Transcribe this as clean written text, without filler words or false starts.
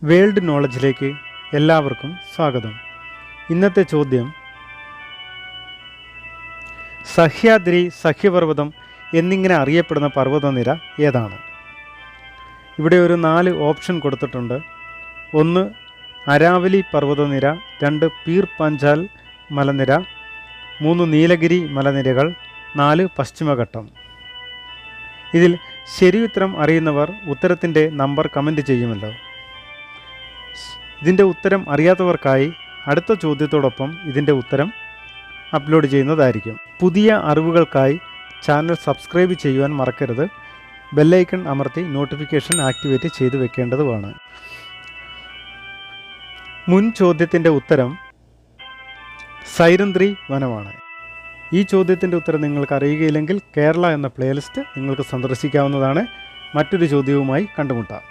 World നോളജിലേക്ക് എല്ലാവർക്കും സ്വാഗതം. ഇന്നത്തെ ചോദ്യം, സഹ്യാദ്രി, സഹ്യപർവ്വതം എന്നിങ്ങനെ അറിയപ്പെടുന്ന പർവ്വതനിര ഏതാണ്? ഇവിടെ ഒരു 4 ഓപ്ഷൻ കൊടുത്തിട്ടുണ്ട്. 1 അരാവലി പർവ്വതനിര, 2 പീർ പാഞ്ചാൽ മലനിര, 3 നീലഗിരി മലനിരകൾ, 4 പശ്ചിമഘട്ടം. ഇതിൽ ശരി ഉത്തരം അറിയുന്നവർ ഉത്തരത്തിൻ്റെ നമ്പർ കമൻറ്റ് ചെയ്യുമല്ലോ. ഇതിൻ്റെ ഉത്തരം അറിയാത്തവർക്കായി അടുത്ത ചോദ്യത്തോടൊപ്പം ഇതിൻ്റെ ഉത്തരം അപ്ലോഡ് ചെയ്യുന്നതായിരിക്കും. പുതിയ അറിവുകൾക്കായി ചാനൽ സബ്സ്ക്രൈബ് ചെയ്യുവാൻ മറക്കരുത്. ബെല്ലൈക്കൺ അമർത്തി നോട്ടിഫിക്കേഷൻ ആക്ടിവേറ്റ് ചെയ്തു വെക്കേണ്ടതുമാണ്. മുൻ ചോദ്യത്തിൻ്റെ ഉത്തരം സൈരന്ധ്രി വനമാണ്. ഈ ചോദ്യത്തിൻ്റെ ഉത്തരം നിങ്ങൾക്ക് അറിയുകയില്ലെങ്കിൽ കേരള എന്ന പ്ലേലിസ്റ്റ് നിങ്ങൾക്ക് സന്ദർശിക്കാവുന്നതാണ്. മറ്റൊരു ചോദ്യവുമായി കണ്ടുമുട്ടാം.